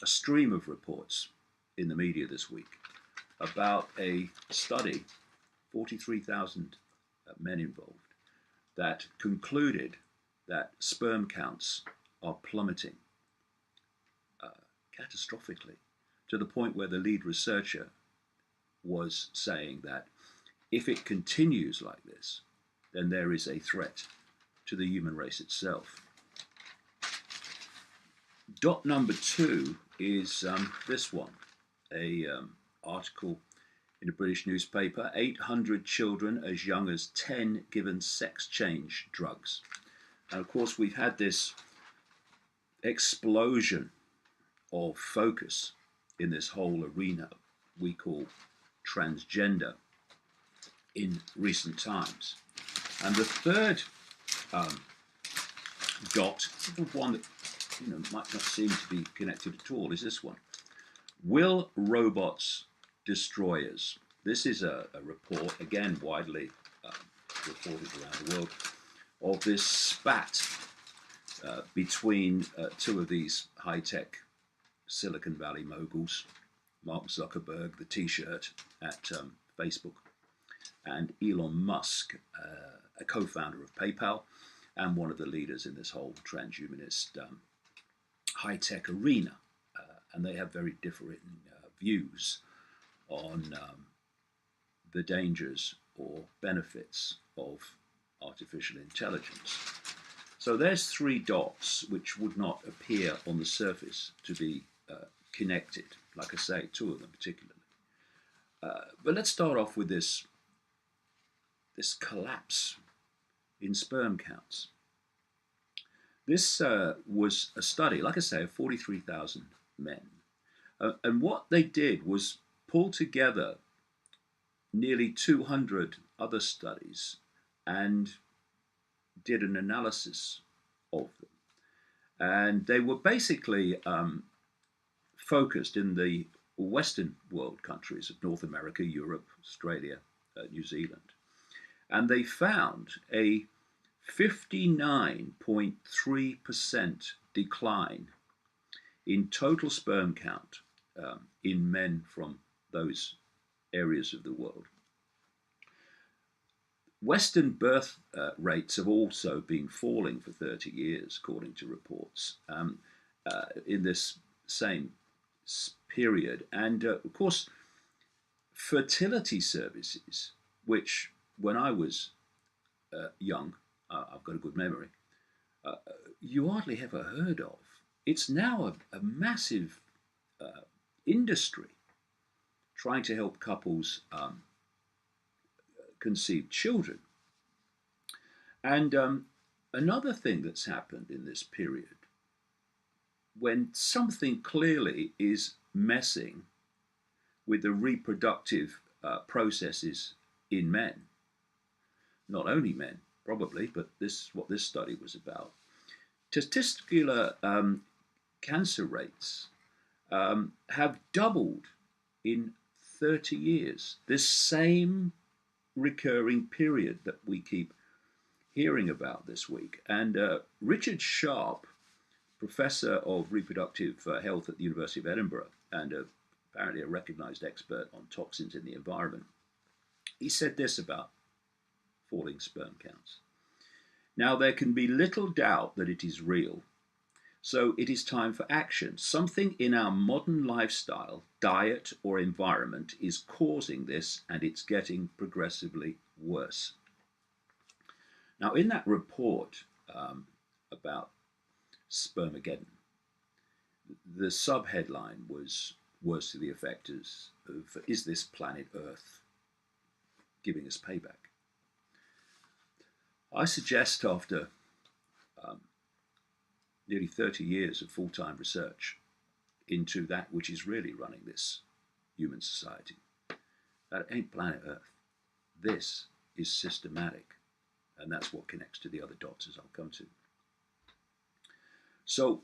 a stream of reports in the media this week about a study, 43,000 men involved, that concluded that sperm counts are plummeting uh, catastrophically, to the point where the lead researcher was saying that if it continues like this, then there is a threat to the human race itself. Dot number two is this one, a article in a British newspaper: 800 children as young as 10 given sex change drugs. And of course, we've had this explosion of focus in this whole arena we call transgender in recent times. And the third dot, the one that might not seem to be connected at all, is this one. Will robots destroy us? This is a report, again widely reported around the world, of this spat between two of these high-tech Silicon Valley moguls, Mark Zuckerberg, the T-shirt at Facebook, and Elon Musk, a co-founder of PayPal and one of the leaders in this whole transhumanist high-tech arena. And they have very different views on the dangers or benefits of artificial intelligence. So there's three dots which would not appear on the surface to be connected, like I say, two of them particularly. But let's start off with this collapse in sperm counts. This was a study, like I say, of 43,000 men. And what they did was pull together nearly 200 other studies and did an analysis of them. And they were basically focused in the Western world countries of North America, Europe, Australia, New Zealand. And they found a 59.3% decline in total sperm count in men from those areas of the world. Western birth rates have also been falling for 30 years, according to reports, in this same period. And of course, fertility services, which when I was young, I've got a good memory, you hardly ever heard of. It's now a massive industry trying to help couples conceive children. And another thing that's happened in this period, when something clearly is messing with the reproductive processes in men, not only men probably, but this is what this study was about. Testicular cancer rates have doubled in 30 years. This same recurring period that we keep hearing about this week. And Richard Sharp, professor of reproductive health at the University of Edinburgh and apparently a recognized expert on toxins in the environment, he said this about falling sperm counts. Now, there can be little doubt that it is real. So it is time for action. Something in our modern lifestyle, diet, or environment is causing this, and it's getting progressively worse. Now, in that report about Spermageddon, the subheadline was words to the effect of, is this planet Earth giving us payback? I suggest after nearly 30 years of full-time research into that which is really running this human society, that ain't planet Earth. This is systematic, and that's what connects to the other dots, as I'll come to. So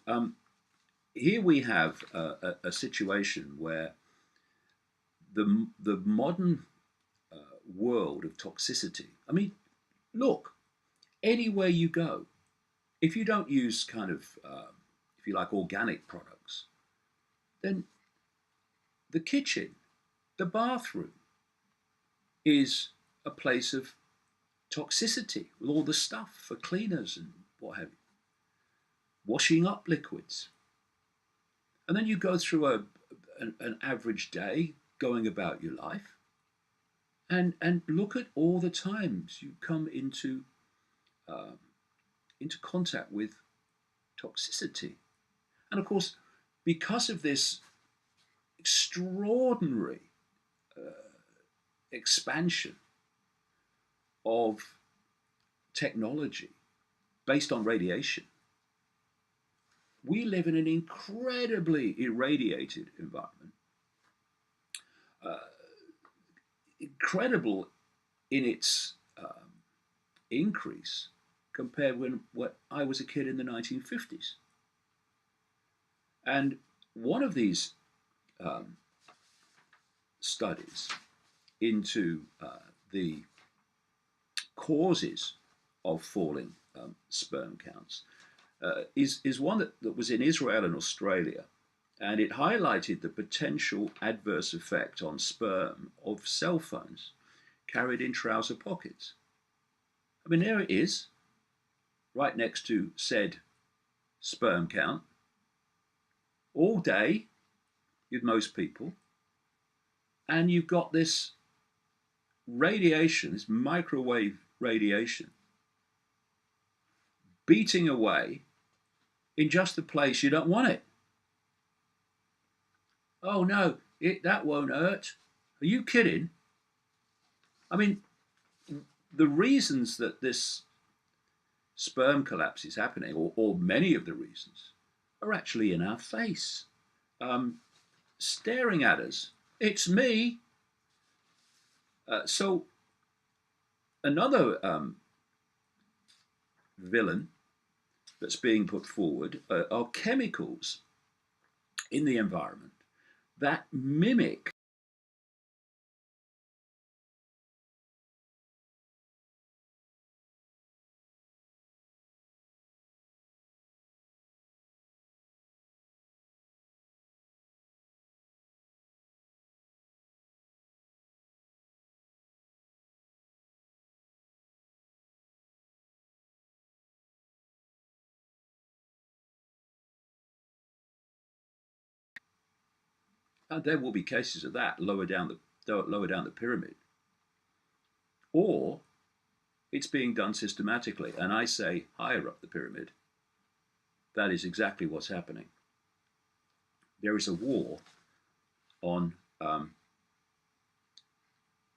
here we have a situation where the modern world of toxicity, I mean, look, anywhere you go, if you don't use kind of, if you like, organic products, then the kitchen, the bathroom is a place of toxicity with all the stuff for cleaners and what have you, washing up liquids. And then you go through an average day going about your life and look at all the times you come um, into contact with toxicity. And of course, because of this extraordinary uh, expansion of technology based on radiation, we live in an incredibly irradiated environment, uh, incredible in its increase compared with when I was a kid in the 1950s. And one of these um, studies into the causes of falling sperm counts is one that was in Israel and Australia, and it highlighted the potential adverse effect on sperm of cell phones carried in trouser pockets. I mean, there it is, right next to said sperm count, all day with most people, and you've got this radiation, this microwave radiation, beating away in just the place you don't want it. Oh no, that won't hurt. Are you kidding? I mean, the reasons that this sperm collapse is happening, or many of the reasons, are actually in our face, um, staring at us. It's me. So another villain that's being put forward are chemicals in the environment that mimic. And there will be cases of that lower down the pyramid, or it's being done systematically. And I say higher up the pyramid. That is exactly what's happening. There is a war on um,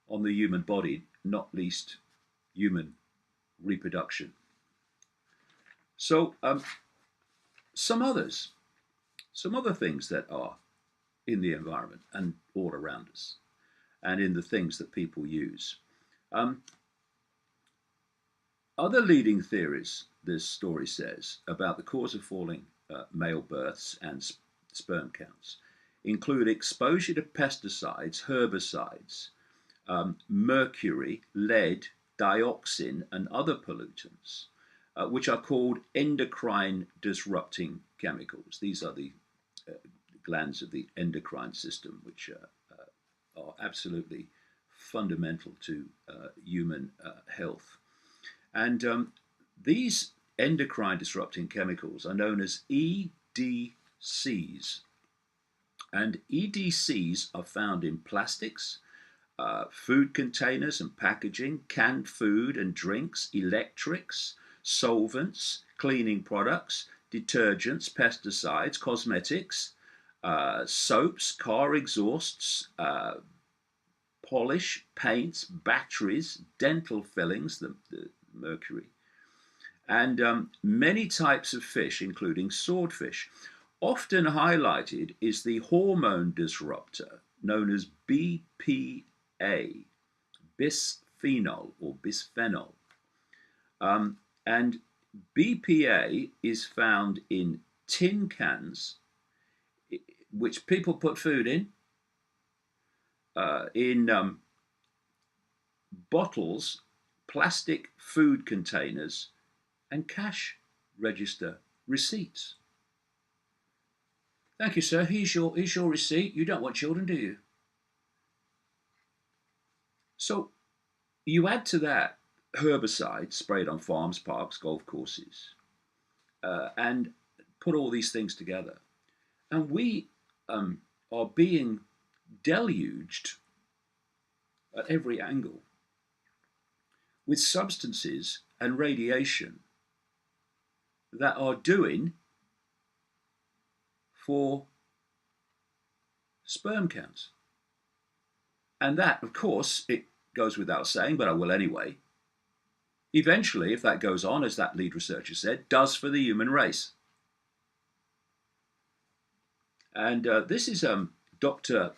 on the human body, not least human reproduction. So some others, some other things that are in the environment and all around us, and in the things that people use. Um, Other leading theories, this story says, about the cause of falling male births and sperm counts include exposure to pesticides, herbicides, mercury, lead, dioxin, and other pollutants, which are called endocrine disrupting chemicals. These are the uh, glands of the endocrine system, which are absolutely fundamental to human health. And these endocrine disrupting chemicals are known as EDCs. And EDCs are found in plastics, food containers and packaging, canned food and drinks, electrics, solvents, cleaning products, detergents, pesticides, cosmetics, soaps, car exhausts, polish, paints, batteries, dental fillings, the mercury, and many types of fish, including swordfish. Often highlighted is the hormone disruptor known as BPA, bisphenol or bisphenol. And BPA is found in tin cans, which people put food in bottles, plastic food containers, and cash register receipts. Thank you, sir. Here's your receipt. You don't want children, do you? So you add to that herbicides sprayed on farms, parks, golf courses, and put all these things together. And we are being deluged at every angle with substances and radiation that are doing for sperm counts. And that, of course, it goes without saying, but I will anyway, eventually, if that goes on, as that lead researcher said, does for the human race. And this is Dr.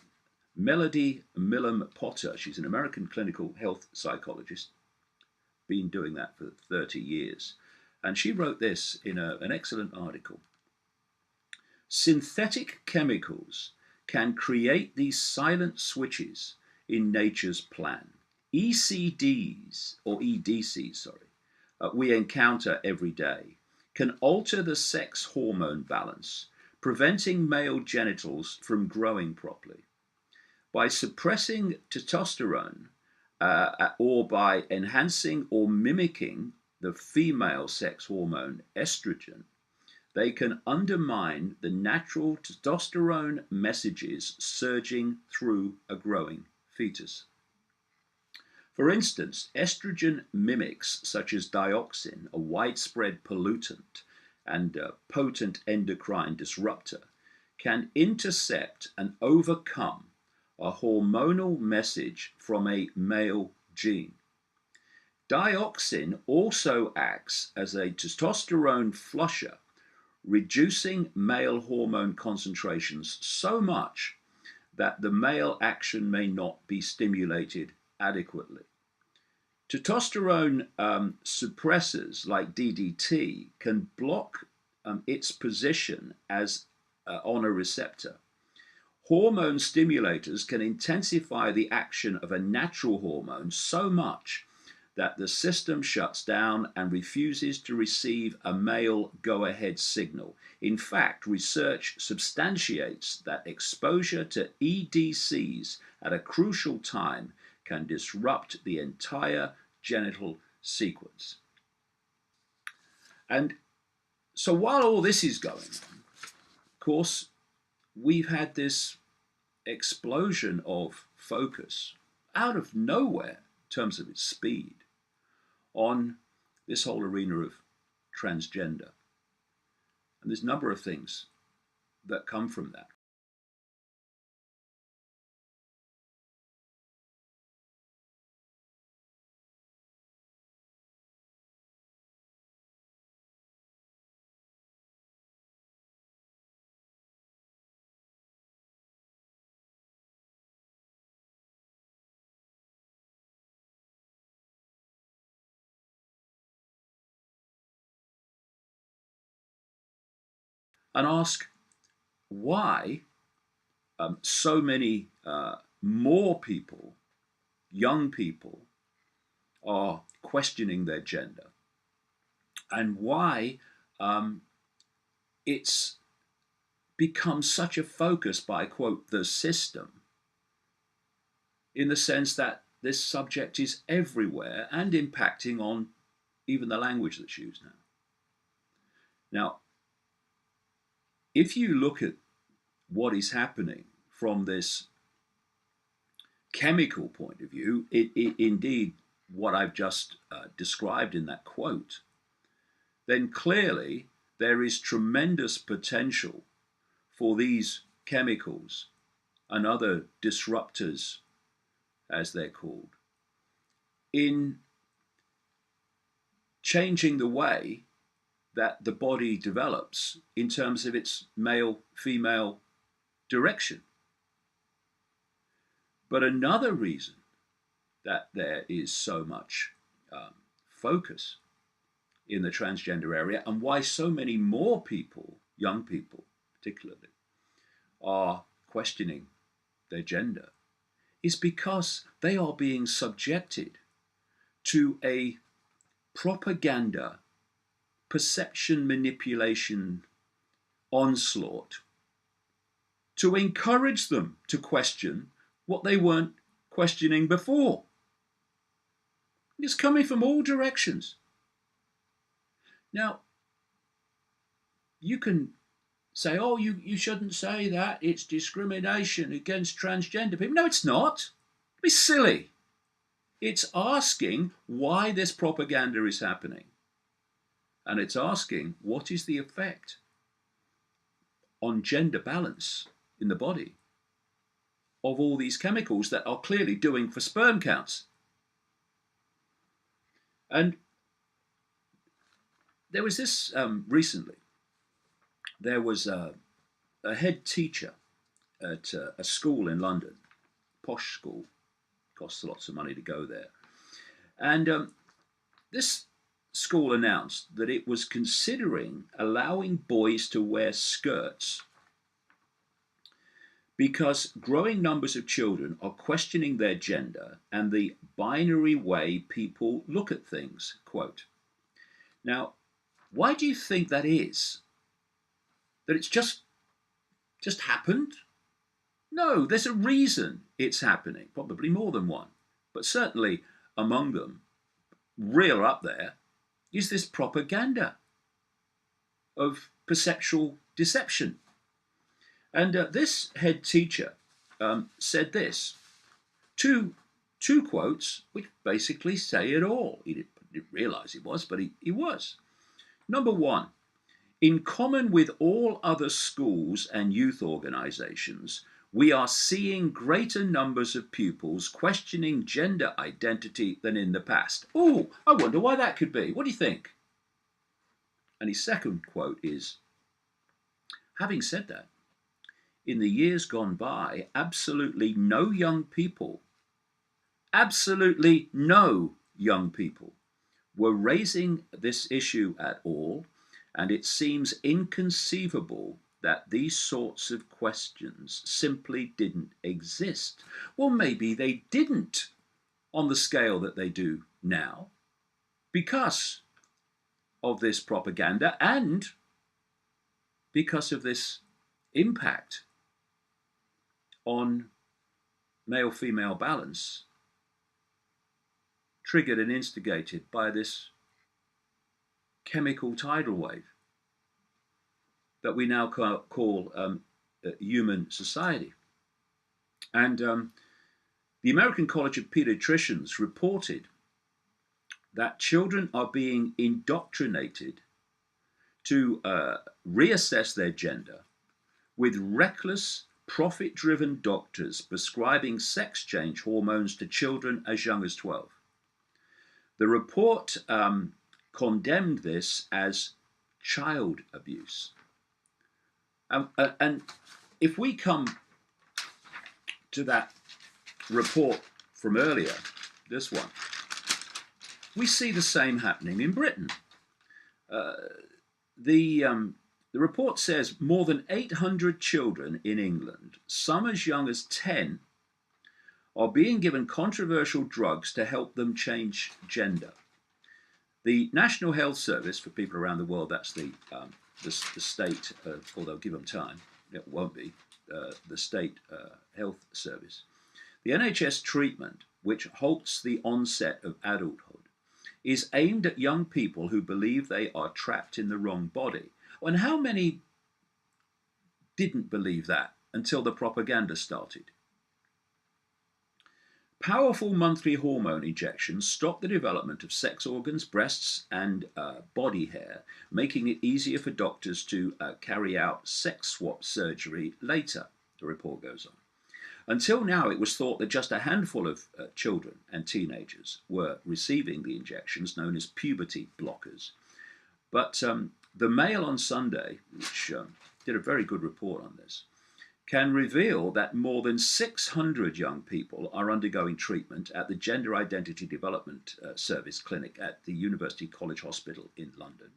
Melody Millum Potter. She's an American clinical health psychologist, been doing that for 30 years. And she wrote this in an excellent article. Synthetic chemicals can create these silent switches in nature's plan. ECDs, or EDCs, we encounter every day can alter the sex hormone balance, preventing male genitals from growing properly. By suppressing testosterone or by enhancing or mimicking the female sex hormone estrogen, they can undermine the natural testosterone messages surging through a growing fetus. For instance, estrogen mimics such as dioxin, a widespread pollutant and a potent endocrine disruptor, can intercept and overcome a hormonal message from a male gene. Dioxin also acts as a testosterone flusher, reducing male hormone concentrations so much that the male action may not be stimulated adequately. Testosterone suppressors like DDT can block its position as on a receptor. Hormone stimulators can intensify the action of a natural hormone so much that the system shuts down and refuses to receive a male go-ahead signal. In fact, research substantiates that exposure to EDCs at a crucial time can disrupt the entire genital sequence. And so while all this is going on, of course, we've had this explosion of focus out of nowhere in terms of its speed on this whole arena of transgender. And there's a number of things that come from that. And ask why so many more people, young people, are questioning their gender, and why it's become such a focus by, quote, the system, in the sense that this subject is everywhere and impacting on even the language that's used now. Now, if you look at what is happening from this chemical point of view, indeed what I've just described in that quote, then clearly there is tremendous potential for these chemicals and other disruptors, as they're called, in changing the way that the body develops in terms of its male-female direction. But another reason that there is so much focus in the transgender area, and why so many more people, young people particularly, are questioning their gender, is because they are being subjected to a propaganda, perception manipulation onslaught to encourage them to question what they weren't questioning before. It's coming from all directions. Now, you can say, oh, you shouldn't say that. It's discrimination against transgender people. No, it's not. It's silly. It's asking why this propaganda is happening. And it's asking what is the effect on gender balance in the body of all these chemicals that are clearly doing for sperm counts. And there was this recently. There was a head teacher at a school in London, posh school, costs lots of money to go there. And this school announced that it was considering allowing boys to wear skirts because growing numbers of children are questioning their gender and the binary way people look at things, quote. Now, why do you think that is? That it's just happened? No, there's a reason it's happening, probably more than one, but certainly among them, real up there, is this propaganda of perceptual deception. And this head teacher said this, two quotes which basically say it all. He didn't realize it was, but he was. Number one, in common with all other schools and youth organizations, we are seeing greater numbers of pupils questioning gender identity than in the past. Oh, I wonder why that could be. What do you think? And his second quote is, having said that, in the years gone by, absolutely no young people were raising this issue at all, and it seems inconceivable that these sorts of questions simply didn't exist. Well, maybe they didn't on the scale that they do now because of this propaganda and because of this impact on male-female balance triggered and instigated by this chemical tidal wave that we now call human society. And the American College of Pediatricians reported that children are being indoctrinated to reassess their gender with reckless, profit-driven doctors prescribing sex change hormones to children as young as 12. The report condemned this as child abuse. And if we come to that report from earlier, this one, we see the same happening in Britain. The report says more than 800 children in England, some as young as 10, are being given controversial drugs to help them change gender. The National Health Service, for people around the world, that's the state, although give them time, it won't be, the state health service. The NHS treatment, which halts the onset of adulthood, is aimed at young people who believe they are trapped in the wrong body. And how many didn't believe that until the propaganda started? Powerful monthly hormone injections stop the development of sex organs, breasts, and body hair, making it easier for doctors to carry out sex swap surgery later, the report goes on. Until now, it was thought that just a handful of children and teenagers were receiving the injections known as puberty blockers. But the Mail on Sunday, which did a very good report on this, can reveal that more than 600 young people are undergoing treatment at the Gender Identity Development Service clinic at the University College Hospital in London,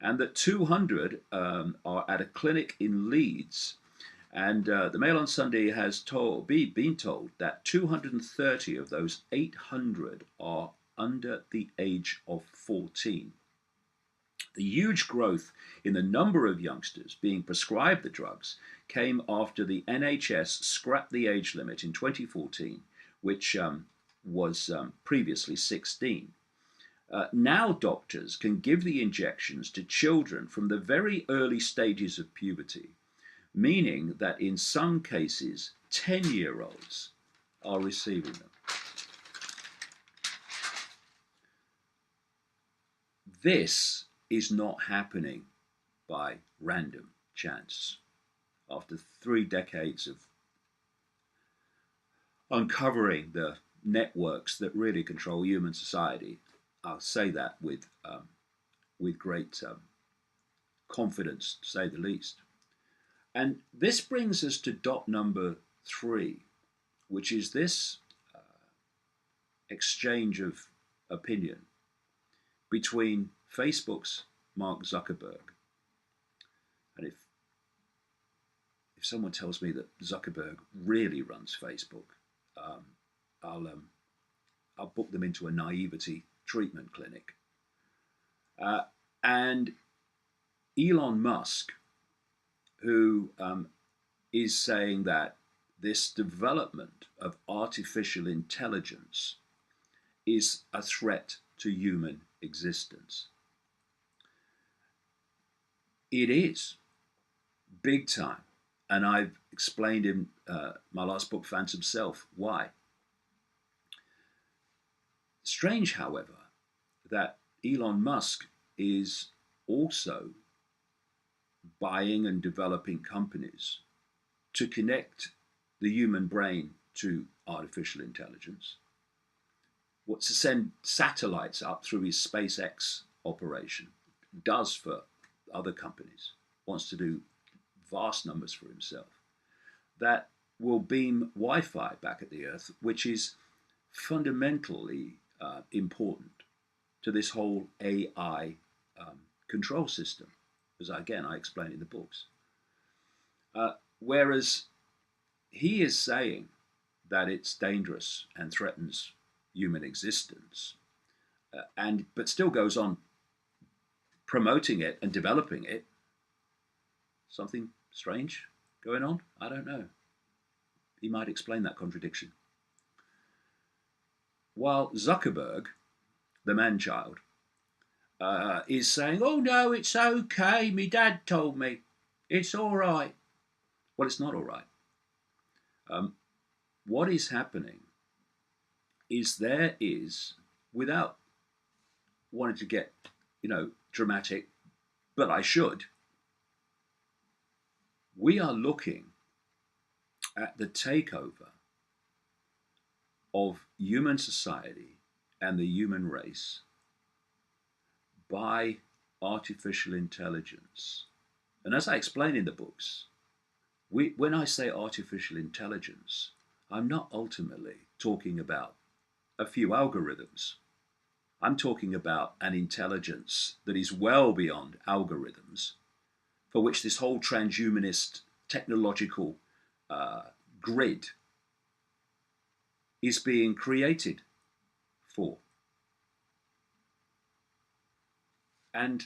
and that 200 are at a clinic in Leeds. And the Mail on Sunday has been told that 230 of those 800 are under the age of 14. The huge growth in the number of youngsters being prescribed the drugs came after the NHS scrapped the age limit in 2014, which was previously 16. Now doctors can give the injections to children from the very early stages of puberty, meaning that in some cases 10-year-olds are receiving them. This is not happening by random chance. After 3 decades of uncovering the networks that really control human society, I'll say that with great confidence, to say the least. And this brings us to dot number 3, which is this exchange of opinion between Facebook's Mark Zuckerberg. And if someone tells me that Zuckerberg really runs Facebook, I'll book them into a naivety treatment clinic. And Elon Musk, who is saying that this development of artificial intelligence is a threat to human existence. It is, big time. And I've explained in my last book, Phantom Self, why. Strange, however, that Elon Musk is also buying and developing companies to connect the human brain to artificial intelligence. What to send satellites up through his SpaceX operation does for other companies, wants to do vast numbers for himself, that will beam Wi-Fi back at the Earth, which is fundamentally important to this whole AI control system, as again I explain in the books. Whereas he is saying that it's dangerous and threatens human existence, but still goes on promoting it and developing it. Something strange going on? I don't know. He might explain that contradiction. While Zuckerberg, the man-child, is saying, oh no, it's okay, me dad told me, it's all right. Well, it's not all right. What is happening is there is, without wanting to get, dramatic, but I should, we are looking at the takeover of human society and the human race by artificial intelligence. And as I explain in the books, when I say artificial intelligence, I'm not ultimately talking about a few algorithms. I'm talking about an intelligence that is well beyond algorithms, for which this whole transhumanist technological grid is being created for. And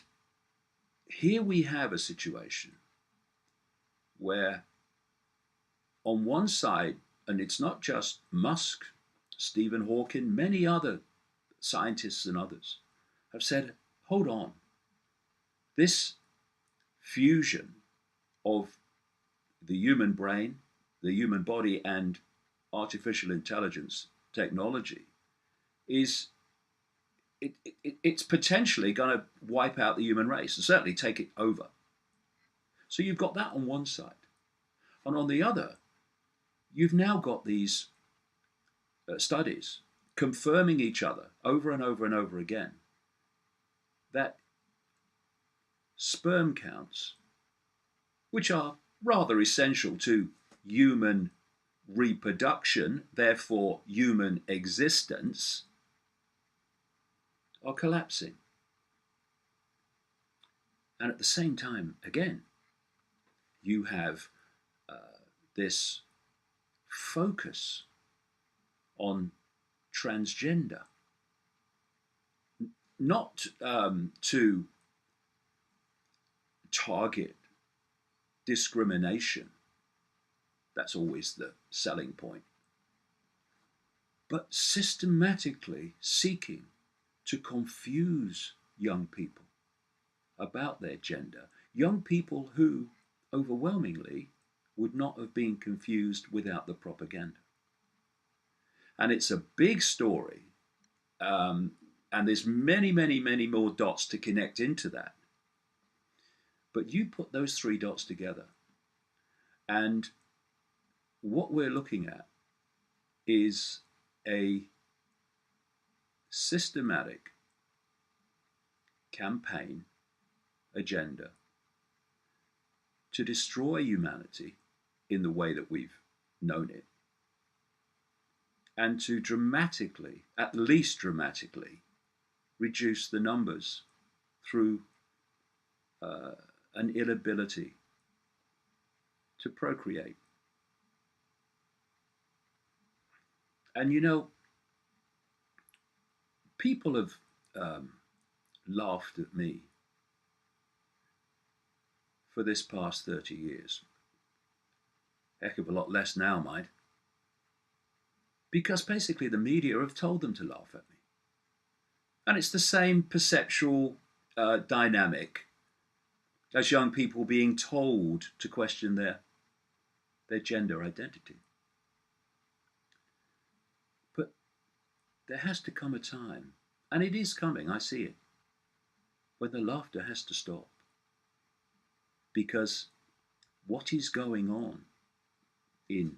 here we have a situation where on one side, and it's not just Musk, Stephen Hawking, many other scientists and others have said, hold on, this fusion of the human brain, the human body, and artificial intelligence technology is it's potentially going to wipe out the human race and certainly take it over. So you've got that on one side. And on the other, you've now got these studies confirming each other over and over and over again that sperm counts, which are rather essential to human reproduction, therefore human existence, are collapsing. And at the same time, again, you have this focus on transgender, not to target discrimination. That's always the selling point. But systematically seeking to confuse young people about their gender, young people who overwhelmingly would not have been confused without the propaganda. And it's a big story, and there's many, many, many more dots to connect into that. But you put those three dots together, and what we're looking at is a systematic campaign agenda to destroy humanity in the way that we've known it, and to dramatically, at least dramatically, reduce the numbers through an inability to procreate. And you know, people have laughed at me for this past 30 years. Heck of a lot less now, mind. Because basically the media have told them to laugh at me. And it's the same perceptual dynamic as young people being told to question their gender identity. But there has to come a time, and it is coming, I see it, when the laughter has to stop. Because what is going on in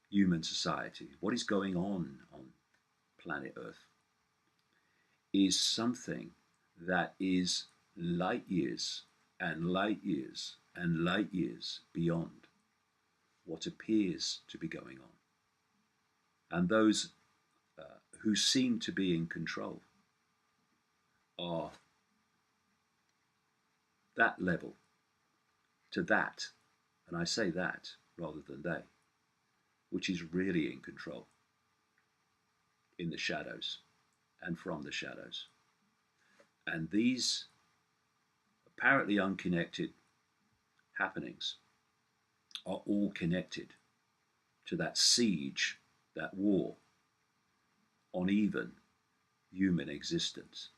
human society, what is going on planet Earth, is something that is light years and light years and light years beyond what appears to be going on. And those who seem to be in control are that level to that, and I say that rather than they, which is really in control in the shadows and from the shadows. And these apparently unconnected happenings are all connected to that siege, that war on even human existence.